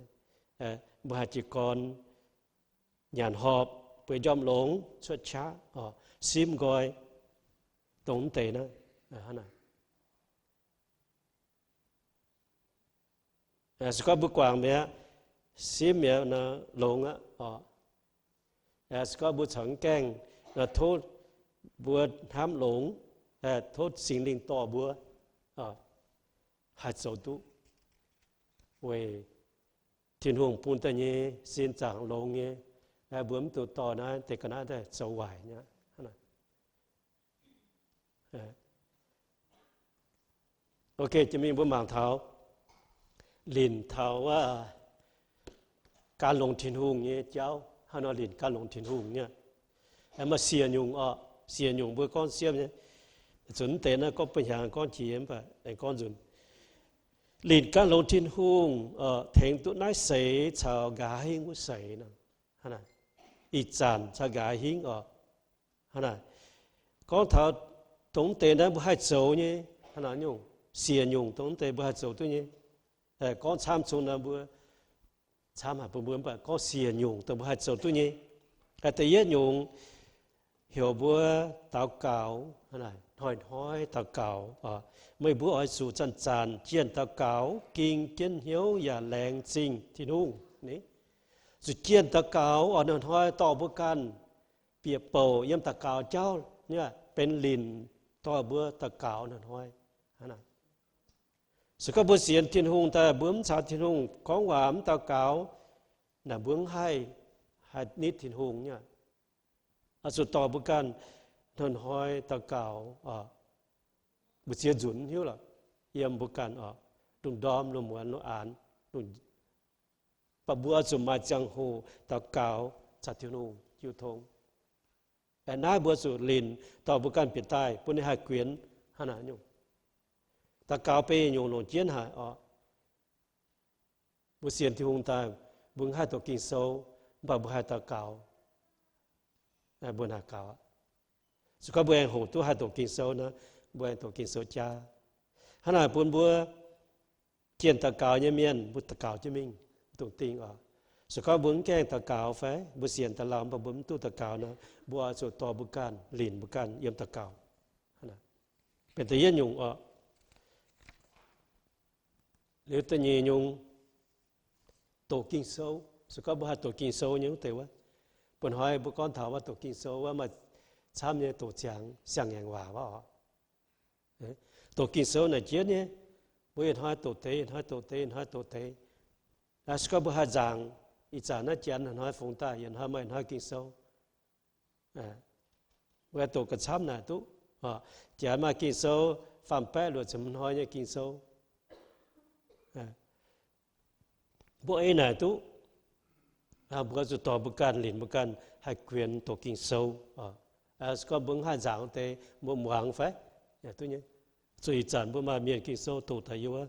บุหจิกรหยานหอบไปยอมหลงชดช้าซิมกอยตรงเตนะฮะนะสก็บุกวางเมียซิมเมียนะหลงสก็บุฉังแกงโทษบัวทำหลงโทษสิ่งลิงต่อบัวหัดโจตุเวทิ้งห่วงปุ่นตะเยสินจางลงเงี้ยบุ๋มตัวต่อนะแต่ก็น่าได้โจไหวเนี่ยโอเคจะมีบุ๋มบางเท้าลินเท้าว่าการลงทิ้งห่วงเงี้ยเจ้าฮานอลินการลงทิ้งห่วงเนี่ยมาเสียยุงบุ๋ก้อนเสียเนี่ยจุนเตนะก็เป็นอย่างก้อนเฉียมไปไอ้ก้อนจุนหลีดการลงทิ้งหุ่งแทงตัวน้อยเสยชาวกาหิงก็เสยนะฮะนะอีจานชาวกาหิงฮะนะก้อนเท้าตรงเตนะบุให้โจเนี่ยฮะนะยุงเสียยุงตรงเตบุให้โจตัวเนี่ยก้อนช้ำชุนนะบุช้ำหาปุ่มบุ๋มไปก้อนเสียยุงตัวบุให้โจตัวเนี่ยแต่เยอะยุง hiểu bữa tao cáo này hỏi tao cáo mấy bữa hỏi sự chân tràn chiên tao cáo kinh kiến hiếu và lẹng trình thì nung ní sự chiên tao cáo ở nơi hỏi tao bữa canเปียกโปยมตะกาวเจ้าเนี่ยเป็นลินต่อเบื่อตะกาวนั่นห้อยนะสก็บ่เสียนทินหุงแต่เบิ่มชาทินหุงของหวามตะกาวน่ะเบิ่งให้นิดทินหุงเนี่ยอสุต่อบุกันนั่นห้อยตะกาวบ่เสียจุนหิวล่ะเยี่ยมบุกันดุงดอมลมหวนอ่านดุงปะบัวสุมาจังหูตะกาวชาทินหุงอยู่ทงแต่นายบัวสุลินต่อบุกันเปลี่ยนใต้ปุ่นให้เกวียนขนาดนี้ตะกาวไปอยู่หลงเจียนหายบุเสียนที่หงตายบุญให้ตัวกินโซ่บ่บุให้ตะกาวบุญหากาวสุขบุญหูตัวให้ตัวกินโซ่นะบุญตัวกินโซ่จ้าขนาดปุ่นบัวเจียนตะกาวเนี่ยเมียนบุตะกาวจะมิ่งตรงติงสก็บุญแกงตะกาวไฟบุเสียนตะลามปะบุญตู้ตะกาวนะบัวสุดต่อบุกันหลินบุกันเยี่ยมตะกาวนะเป็นตะเย็นยุงหรือตะยียุงโตกินโซสก็บุหาโตกินโซยังแต่ว่าปนหอยบุกอนถามว่าโตกินโซว่ามาช้ำเนี่ยโตจางเสียงอย่างว่าโตกินโซเนี่ยเจี๊ยเนี่ยบุญหอยโตเตยหอยโตเตยหอยโตเตยแล้วสก็บุหาจางอีจาน่าเจียนหอยฟงตายันหอยไม่หอยกินโซเวลาตัวกระช้ำน่ะตุ๊เจียมากินโซฟังแปะหรือจะมันหอยเนี่ยกินโซพวกไอ้น่ะตุ๊บุกจะต่อบุกันหลินบุกันให้เกวียนตัวกินโซสก็บึงให้จางแต่บ่หวังไฟอย่างตัวนี้ส่วนอีจานบ่มาเมียนกินโซตัวไทยว่า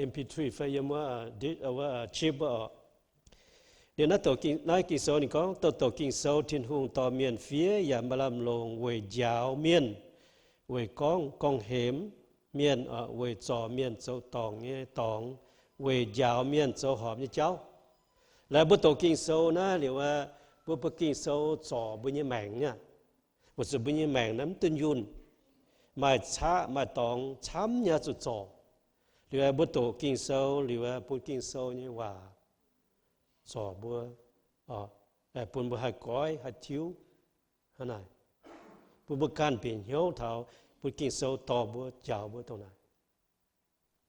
MP3 ไฟยังว่าชิปเดี๋ยวนั้นตัวกินนายกินโซนี่ก็ตัวกินโซทิ้งหุงต่อเมียนเฟียอย่ามาลำลงเวยยาวเมียนเวยกองเหมเมียนเวยจ่อเมียนโซตองเนี่ยตองเวยยาวเมียนโซหอมเนี่ยเจ้าแล้วบุตัวกินโซนะเรียกว่าบุกินโซจ่อบุญยแมงเนี่ยบุษบุญยแมงนั้นตุนยุนมาช้ามาตองช้ำเนี่ยจุดจ่อหรือว่าบุตัวกินโซหรือว่าบุกินโซเนี่ยว่าสอบบัวแต่ปุ่นบัวให้ก้อยให้ทิ้วขนาดปุ่นบัวการเปลี่ยนเหี้ยวเท้าปุ่นกินโซ่ต่อบัวเจ้าบัวตรงไหน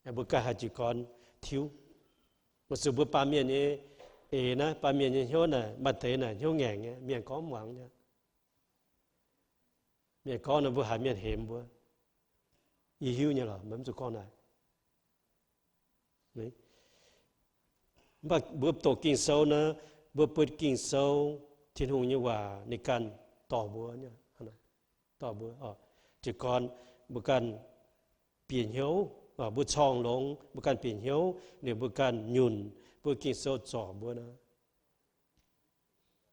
แต่บัวการให้จีก่อนทิ้วบัวสุบัวปลาเมียนนี่นะปลาเมียนเหี้ยวน่ะมาเตะน่ะเหี้ยวแง่งเนี่ยเมียนก้อมหวังเนี่ยเมียนก้อนน่ะบัวหาเมียนเหมบัวยี่หิวเนี่ยหรอมันจะก้อนไหนนี่บัวโตกินโซนะบัวเปิดกินโซทิ้งหงนี่ว่าในการต่อบัวเนี่ยนะต่อบัวจีก่อนบุกันเปลี่ยนเหี้ยวบัวช่องลงบุกันเปลี่ยนเหี้ยวเนี่ยบุกันยุนบัวกินโซจ่อบัวนะ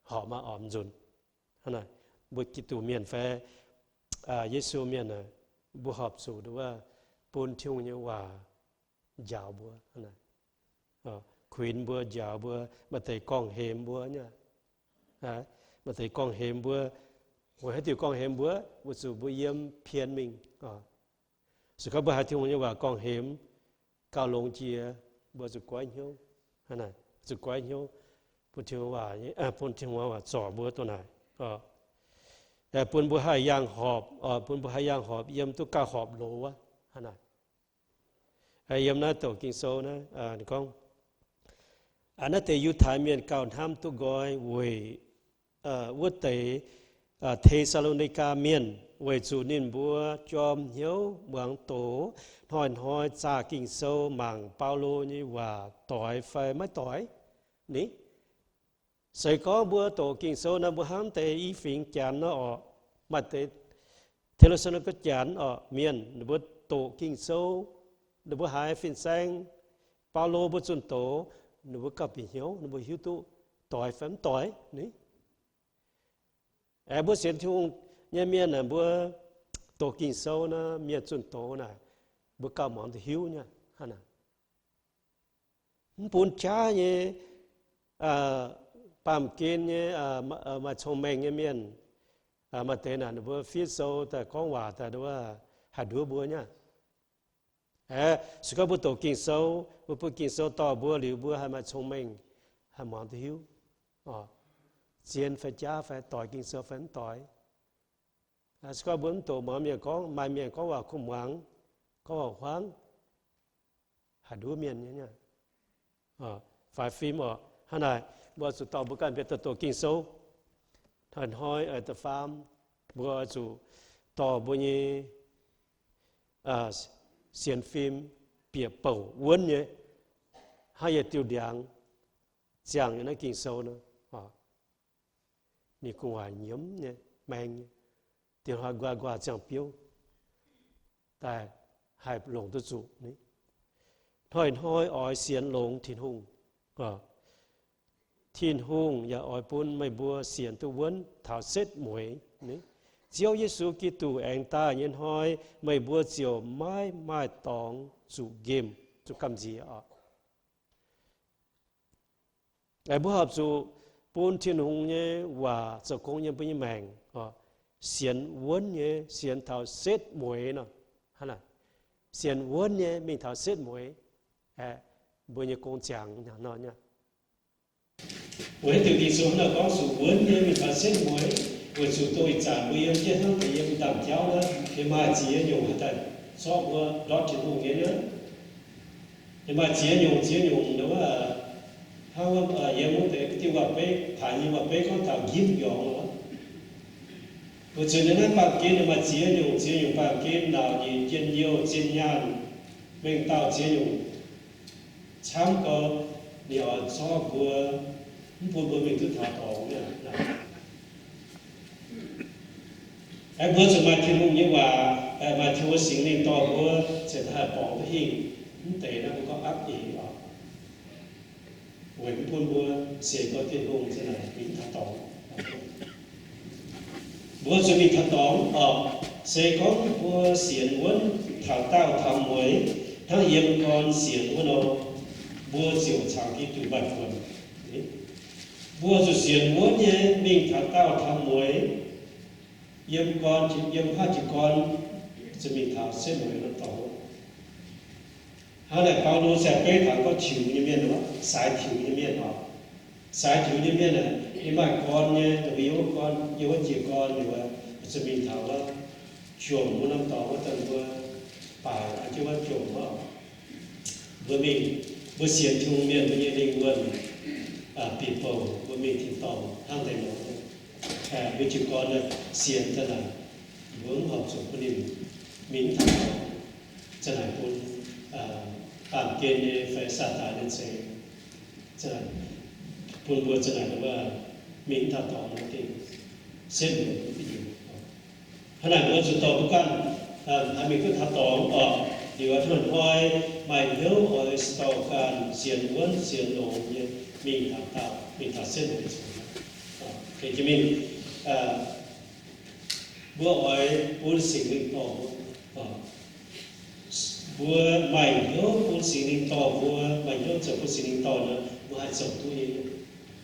หอมาออมจุนนะบัวกิตูเมียนแฟเยซูเมียนนะบัวหอบสู่ดูว่าปูนทิ้งนี่ว่ายาวบัวนะขวินบัวยาวบัวมาใส่กองเหมบัวเนี่ยมาใส่กองเหมบัวหัวให้ติวกองเหมบัวบุษบัวเยี่ยมเพียนมิงสุขบัวหาที่วันนี้ว่ากองเหมก้าวลงเจียบัวสุกไว้เหี้ยวนะสุกไว้เหี้ยวปุ่นที่ว่าปุ่นที่ว่าจ่อบัวตัวไหนแต่ปุ่นบัวให้ยางหอบปุ่นบัวให้ยางหอบเยี่ยมตุกกาหอบโลวะนะไอ้เยี่ยมนะตัวกินโซนะนี่กองอันนั้นแต่ยุทธามีนก่าวทำตุกอยเวยวัดเตเทสโลนิกาเมียนเวจูนินบัวจอมเหี้ยวเมืองโตหอยจากิงโซมังเปาโลนี่ว่าต่อยไฟไม่ต่อยนี่ใส่ก็บัวโตกิงโซนะบัวห้ามแต่อีฟิงจานเนาะมาแต่เทเลสนก็จานเมียนบัวโตกิงโซบัวหายฟินแซงเปาโลบัวจุนโตนึกว่ากับหิวนึกว่าหิวตู้ต่อยแฝงต่อยนี่บัวเสียนทุ่งเนี่ยเมียน่ะบัวโตกินโซนะเมียจุนโตน่ะบัวกับหมอนที่หิวเนี่ยฮะน่ะปุ่นช้าเนี่ยปามกินเนี่ยมาชมแมงเนี่ยเมียน mà thế nào bữa phía sau ta có hòa ta đó hạt đũa bữa nhá sự có bữa tổ kinh sâu bữa kinh sâu to bữa liều bữa hay mà thông minh hay mong thiếu chiến phải trả phải tỏi kinh sâu phải tỏi sự có bữa tổ mà miệng có mai miệng có hòa khung hoáng có hòa khoáng hạt đũa miệng nhá phải phim hay này bữa sự tao bữa can biết tổ kinh sâu thành hỏi ở tập farm bữa chủ tao bữa như xem phim bìa bầu uốn nhé hay là tiêu điang chẳng như nó kinh sâu nữa ni cũng phải nhiễm nhé mang tiền hoa qua chẳng phiếu tại hai lồng tự chủ đấy thôi ỏi xiên lồng thiên hùng ya ỏi bún mai bùa xiên tu vấn thảo xét muối đấy chiếu Giêsu Kitô anh ta nhân hỏi mai bùa chiếu mai tòng chủ game chủ cầm gì ai bùa hợp chủ bún thiên hùng nhé và cho công nhân bây mèn xiên vấn nhé xiên thảo xét muối nó hay là xiên vấn nhé mình thảo xét muối bữa như công chẳng nó nhá với từ thì số là có số vấn nhé mình thảo xét muối với số tôi trả bây giờ chết không thì em tạm cháu đó thì mà chỉ dùng hết thảy so với đó chỉ dùng cái nữa thì mà chỉ dùng đó là không em muốn để tiêu vào bé thải như vào bé có thảo kiếm dọn nữa rồi cho nên nó bằng kia mà chỉ dùng bằng kia nào thì trên nhiều trên nhàn mình tạo chỉ dùng tham có điều so của mình cứ thảo tổ nữa bữa giờ mà thiên hùng nhưว่าmà thiếu sinh linh to bữa sẽ thay bỏ cái hình để nó có áp ý đó với bữa sẽ có thiên hùng sẽ là mình thảo tổ bữa giờ mình thảo tổ sẽ có bữa xiên vấn thảo tao thảo muối thằng yếm con xiên vấn nó bữa chiều sáng khi tụi bạn phần bữa giờ xiên vấn nhé mình thảo tao thảo muối yếm hai chỉ conจะมีthảo xét muối nó tổ hay là bao nhiêu sẽ bé thảo có chiều như miền đó sải chiều như miền đó sải chiều như miền này nhưng mà con nhé yếu chỉ con thìว่าจะมีthảo đó chuồng muốn làm tổ có tận vừa phải chứว่าchuồng mà vừa mình vừa xiên chung miền vừa như linh quân people vừa mình thì tổ hàng thành nó với chỉ con xiên thế này vướng hợp dụng của mình thảo thế này cũng tạm kiên phải xả tải lên xe thế này buồn buồn thế này là mình thảo tỏ nó thì xếp được cái gì thế này nữa chúng tôi cũng hay mình cứ thảo tỏ thìว่าทุนห้อยไม่เลี้ยวหอยสตอการเสียนว้วนเสียนหลงเนี่ยมีทางตามีทางเส้นเลยคือจะมีบัวหอยปูนสิ่งหนึ่งต่อบัวใหม่เลี้ยวปูนสิ่งหนึ่งต่อบัวใหม่เลี้ยวจากปูนสิ่งหนึ่งต่อนะบัวให้ส่งตัวเอง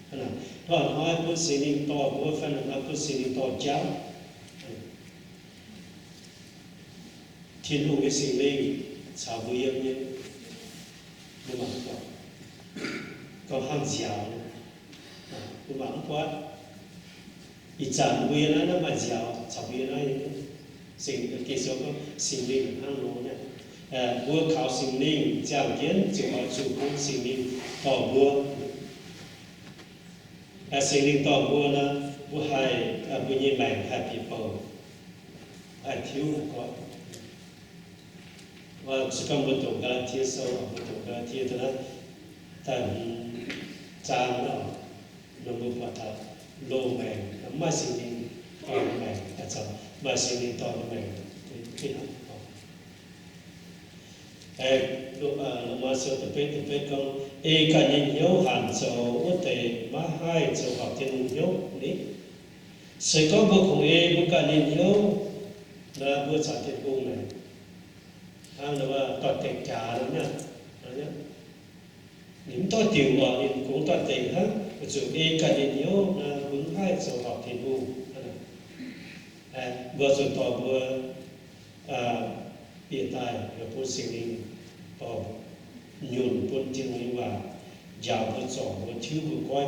ขนาดถ้าห้อยปูนสิ่งหนึ่งต่อบัวฟันมาปูนสิ่งหนึ่งต่อเจ้าthiên hùng cái sinh linh sao vui em nhé nhưng mà có hàng dẻo nhưng mà không quá ít chẳng vui nó mà dẻo sao vui nó sinh cái số có sinh linh hàng lố nhé vua khảo sinh linh giảng kiến chỉ có chủ cung sinh linh tỏ vua sinh linh tỏ vua nó vua hai vua như mày hai people hai thiếu là có và chỉ cần một tổ cái thiết sâu một tổ cái thiết đó thành trang đó nó một vật thật lô mèn mà sinh linh to mèn là sao mà sinh linh to mèn cái nó mà sơ tập phết con cả những hiếu hẳn sầu có thể mà hai sầu học thiên hiếu đấy sẽ có một khung một cả những hiếu là vừa trả thiên cung này là toàn tiền trả đó nha, những tôi tiểu mà cũng toàn tiền hết, rồi cả những nhiều là vững hai số học thì ngu, vừa rồi tỏ vừa hiện tại là bố sinh linh tỏ nhuận bố chân linh và giáo bố chọn bố thiếu bố coi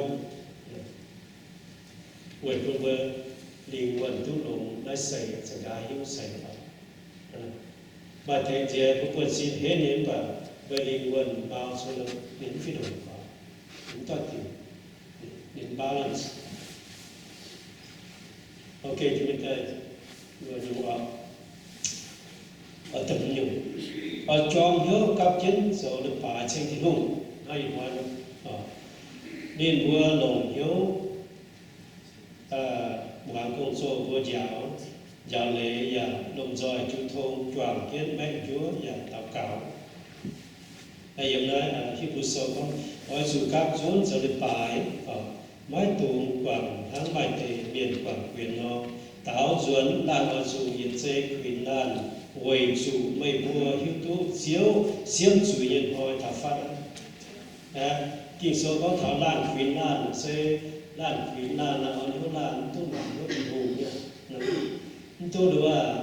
vừa vừa linh quân tu lùng đã xảy ra cái hiếu xảy ra và thế chế bố quân xin hết niệm và về linh quân bao số lượng đến phi đổi và chúng ta tìm đến balance. Ok, chúng ta vừa dùng ở tầm nhiều ở trong hiếu cấp chân rồi được bà trên thì hùng hay nói nên vừa lòng hiếu buồn công số vừa giáo lễ và đồng rồi chúng thông toàn kết mấy chúa và tạo cáo hay giống nói khi bố sâu không ở dù các rốn rồi được bài mái tùng quảng tháng bài tề miền quảng quyền nó táo duẩn đàn ở dù yên dây quyền đàn quầy dù mây bùa hiếu tú chiếu xiêm chủ yên hồi thảo phát kinh số có thảo làn quyền đàn sẽ làn quyền đàn là ở những làn tôi làm nó bị hù nha tôi đùa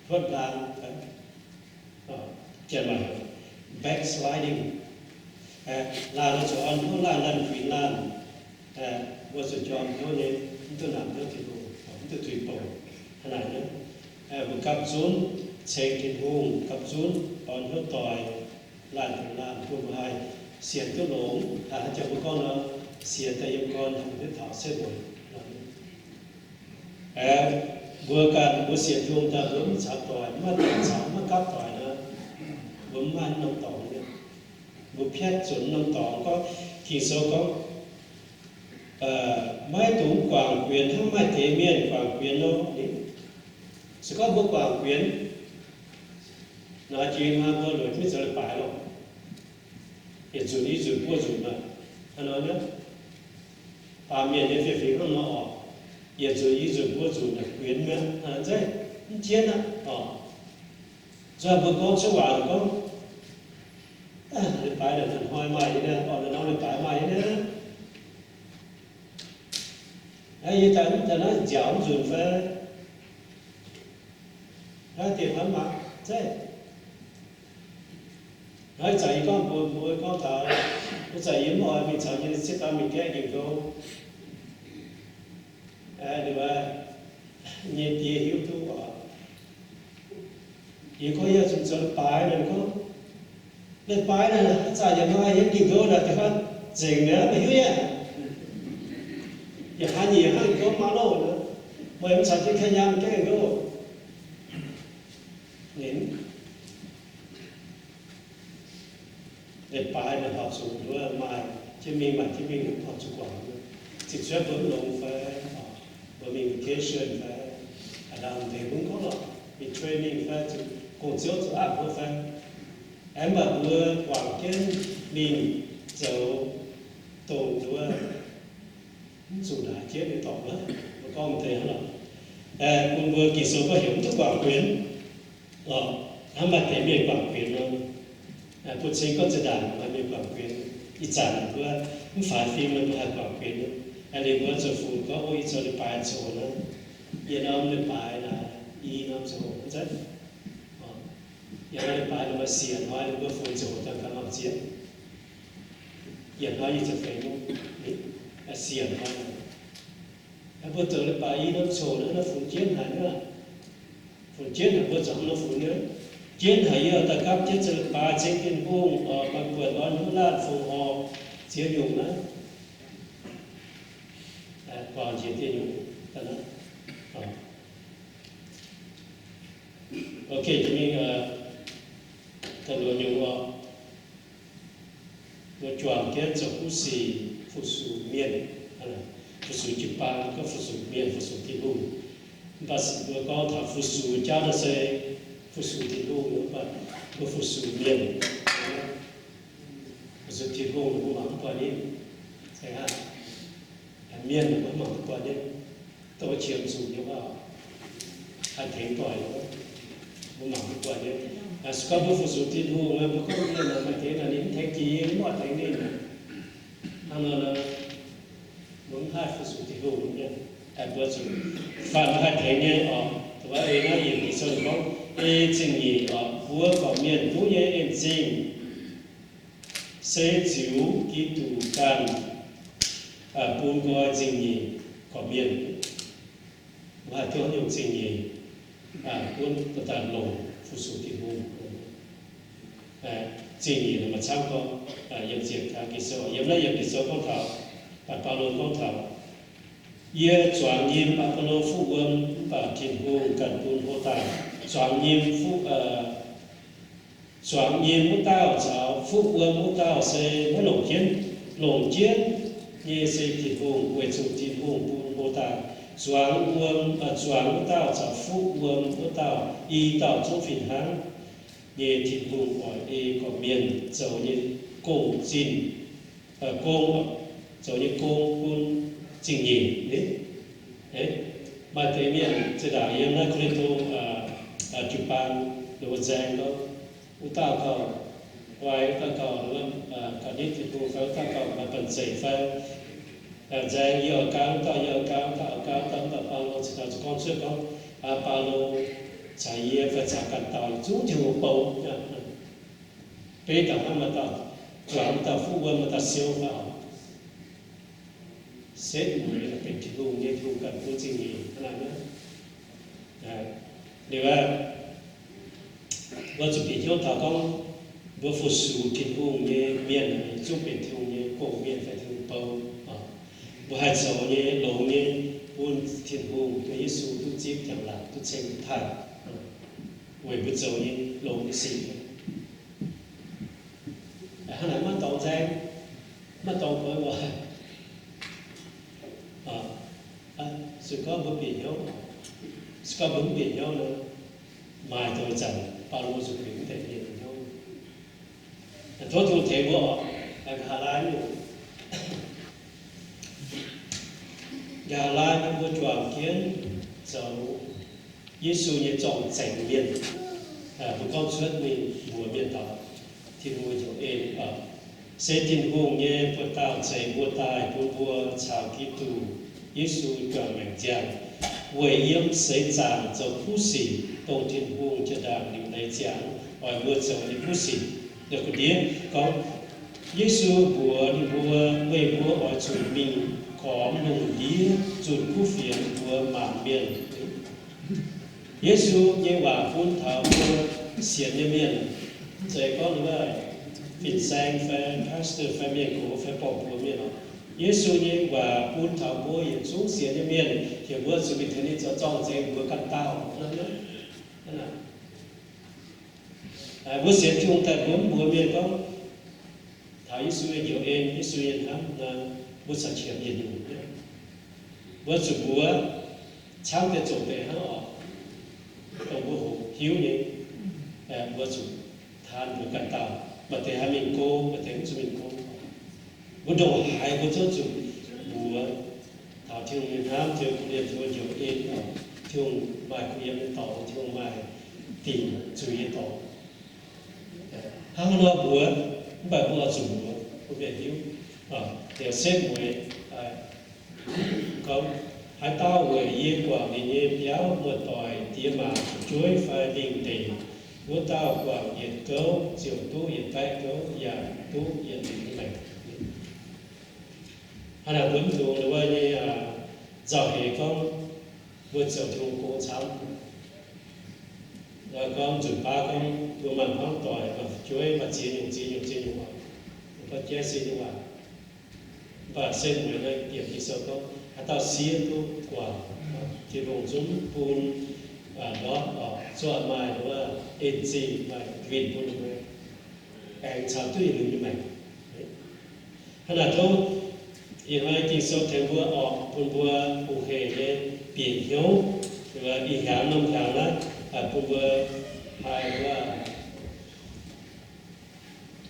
vất đàn trên bài backsliding là nó cho anh nó là lần quyền lan vừa rồi cho anh nó nên tôi làm nó thì đủ tôi tùy bộ hay là nữa vừa cặp rốn xe thì hùng cặp rốn còn nó tỏi làm quyền lan cùng hai xiên cái lỗ cho một con nó xiên tay em con hàng thứ thảo xếp rồi vừa cả vừa xiên thương ta vừa chặt tỏi mất cắt tỏi nữa vừa man nông tỏi nữa một phép chuẩn nông tỏ có thì số có mai tụng quảng quyền hay mai thế miền quảng quyền nó sẽ có một quảng quyền nói chuyện mà vừa rồi mới giờ phải rồi hiện chuẩn ý chuẩn qua chuẩn mà anh nói nhé bà miền để phía phía không nó hiện chuẩn ý chuẩn qua chuẩn là quyền mà dễ chiến á rồi vừa có số quả có lên bài là thành hoa mày nè, còn là nó lên bài mày nè. Ấy ta nói giáo dục về, tiền lắm mà, thế. Nói chạy con bùi con thở, nó chạy yếm rồi mình chạy như xếp ta mình kẹt những câu, được ba, nhìn tiền hiếu tu à, chỉ có giờ chúng tôi bài này có lên bài này là giải giờ mai những kinh đô là thì con dừng nữa mà hiếu nhá giờ hai nhiều hai có má lô nữa mà em sản xuất khai nhang cái kinh đô nên lên bài là học xuống nữa mai chứ mình cũng học xuống quảng nữa chỉ sẽ vẫn lồng phải bởi mình vacation phải làm thì cũng có rồi mình training phải cùng chiếu cho áp của phải em mà vừa quảng kiến mình dấu tổ vừa dù đã chết để tỏ đó mà con thấy là cùng vừa kỳ số có hiểu thức quảng quyến em mà thấy miền quảng quyến luôn phụ sinh có dự đàn mà miền quảng quyến ít chẳng vừa không phải phim mà quảng quyến luôn anh ấy vừa cho phụ có ôi cho được bài số nữa yên ông được bài là y năm số rất yang ada pada Malaysia, ada beberapa jauh tentang Malaysia. Yang lain seperti ni, Asia mana? Apa tu le pai nó sổ nó phụ chiến hay nữa, phụ chiến là bữa sáng nó phụ nữa, chiến hay ở tại các chiến sự ba chiến kinh hùng ở bằng quần đó nó là phụ họ chiến dùng đó, vào chiến chiến dùng, đó. Ok, cho nên thật là nhiều nó chọn cái chỗ phụ sĩ phụ sự miền phụ sự Japan có phụ sự miền phụ sự Tây Âu và vừa có thằng phụ sự cha nó sẽ phụ sự Tây Âu nữa và có phụ sự miền phụ sự Tây Âu nó cũng mang qua đi thế ha miền nó cũng mang qua đi tôi chiếm dụng như vậy anh thấy tỏi nữa cũng mang qua đi có bữa phụ sự Tây Âu mà có cái là mà thế là đến thế kỷ mọi thế nên là anh là muốn hai phụ sự Tây Âu nhé bữa chủ phản hai thế nhé thì vậy ấy nó hiện thì sao có trình nhị bữa có miền bữa nhé em trình sẽ chịu kỹ tụ can buôn qua trình nhị có miền và thiếu nhiều trình nhị buôn tất cả lồng phụ sự thì buôn trình nhị là mà sao có yếm diệt cả cái số yếm lấy yếm cái số con thảo bao lô con thảo ye choáng yếm bao lô phụ và thiên hùng cần buôn hô tài choáng yếm choáng yếm mũ tao cháu phụ mũ tao sẽ nó lồng chiến ye sẽ thiên hùng quay chủ thiên hùng buôn hô tài choáng mũ tao cháu phụ mũ tao y tao trong phiền háng ye thiên hùng hỏi y có miền dầu như cổ xin cô dầu như cô quân trình nhìn đấy mà thế miền sẽ đảo yên là có tô chụp bàn đồ giang đó u tao cầu ngoài tao cầu luôn cả đi thì cô phải tao cầu mà cần dậy phải giang yêu cao tao tao bao lô chỉ tao con chưa có bao lô chạy ye phải trả cản tao chú chịu bầu bây giờ mà tao làm tao phụ quân mà tao siêu vào sẽ người làเป็นที่รู้เนี่ยรู้กันรู้จริงนี่อะไรนะเดี๋ยวว่าจุดที่เราต้องว่าฝึกสูที่รู้เนี่ยเมียนจุดเป็นที่รู้เนี่ยโกเมียนไปที่รู้เปล่าว่าให้เจ้าเนี่ยหลงเนี่ยบุญที่รู้ตัวยิสูทุกจีบอย่างหลักทุกเชิงไทยไว้บุญเจ้าเนี่ยหลงในสิ่งขณะมาต่อใจมาต่อไปว่าsự có bữa biển nhau sự có bữa biển nhau nữa mai tôi chẳng bao lâu sự biển thể hiện nhau thôi tôi thấy bữa Hà Lan Hà Lan nó bữa chùa kiến cháu Giêsu như trọng chánh miền một con suất mình mùa miền đó thì mùa chỗ êm sẽ tin hùng như bữa tao chạy bữa tai bữa chào kỹ tù Giêsu cho mình giảng về yếm sẽ giảng cho phú sĩ đồng thiên hùng cho đảng điều này giảng và vừa cho những phú sĩ được cái điểm có Giêsu bùa đi bùa về bùa ở chủ mình có nồng đi chuẩn phú phiền bùa mảng miền Giêsu như và phun thảo bùa xiên như miền sẽ có nữa phiền sang phải pastor phải miền cổ phải bỏ bùa miền Giêsu như và buôn thảo bùa hiện xuống xiên như miền thì bùa sự bị thế này cho trong sẽ bùa cắt tao nữa bùa xiên chung tại bùa miền có thảo Giêsu nhiều em Giêsu hiện lắm là bùa sản triển hiện nhiều bùa sự bùa cháu cái chỗ để họ đồng bùa hiếu như bùa sự than bùa cắt tao mà thế hai mình cô mà thế cũng mình cô bữa đầu hai bữa trước chủ bữa thảo thiêu miền Nam thiêu liền thiêu nhiều em thiêu mai cũng em tàu thiêu mai tìm chú ý tàu hàng năm bữa bài bữa chủ bữa về hiếu để xếp người có hai tao người yên quảng thì em giáo một tỏi tía mà chuối phải đình tỷ bữa tao quảng nhiệt cấu chiều tu nhiệt tay cấu và tu nhiệt như này hay là vấn thường là như giàu hệ con vượt giàu thường cố cháu rồi con chuẩn ba con vừa mặn con tỏi và chuối và chia nhiều và chia xin như vậy và xem người này điểm như sau con hay tao xía tu quả thì vùng chúng phun đó cho mai đó là ên gì mà viên phun được anh cháu tuy như vậy hay là thôi hiện nay kinh số theo bữa phun bữa phun hệ để biển hiếu và đi khám nông khám đó phun bữa hai là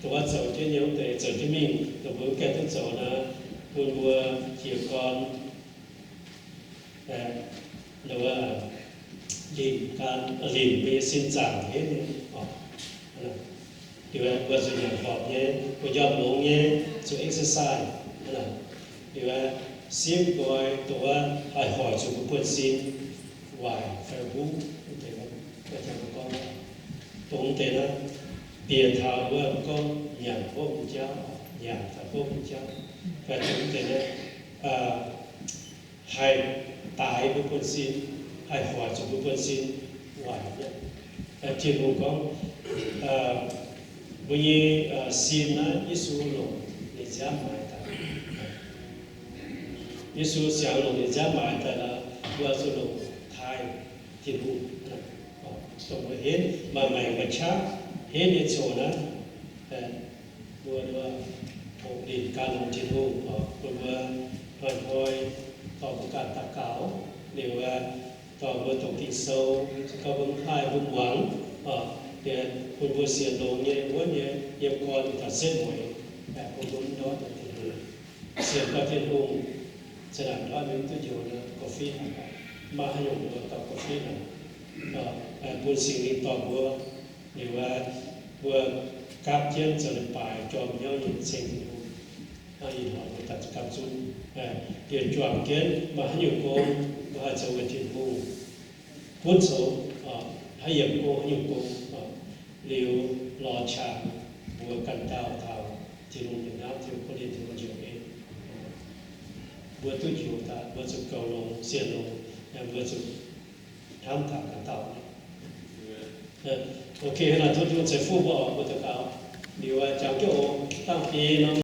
tôi dầu cho nhiều để dầu cho mình tôi bữa cái tôi dầu là phun bữa chiều con là liền về sinh sản hết điều là vừa rồi nhận họp nhé vừa dọn uống nhé rồi exercise điều là sim gọi tổ ai hỏi chủ của quân xin vài phải vũ thế đó cái chẳng có tổng thể là tiền thảo của con nhà vô của cháu nhà thảo vô của cháu và tổng thể là hai tại của quân xin hai hỏi chủ của quân xin vài nhất trên vùng con vì xin là Giêsu lồng để giá mãi ta Giêsu sáng lồng để giá mãi ta là vừa số lồng thay thiên vụ tổng với hết mà mày mà chắc hết để chỗ đó vừa thổ điện ca lồng thiên vụ vừa hoàn hồi tỏ một cả tạ cáo đều tỏ vừa tổng thị sâu có vững hai vững hoáng để quân vừa xiên lồng nhẹ vốn nhẹ yếm con ta xếp mỗi quân vốn đó thì xiên qua thiên hùng sẽ làm đó những cái điều là cà phê mà hay dùng được tập cà phê này quân sinh linh tỏ vừa nếu vừa các chiến trở lại bài cho nhau những sinh hay họ người ta cảm xúc tiền chọn kiến mà hay dùng cô mà cho cái thiên hùng quân số hay dùng cô hay dùng cô liều lò trà vừa cần đào thảo thì dùng những áp thì có điện thì có chuyện ấy vừa tôi hiểu ta vừa chụp cầu lồng xiên lồng vừa chụp tham thảo cả tàu ok là tôi sẽ phụ bỏ của tất cả điều chẳng chỗ tăng phí nó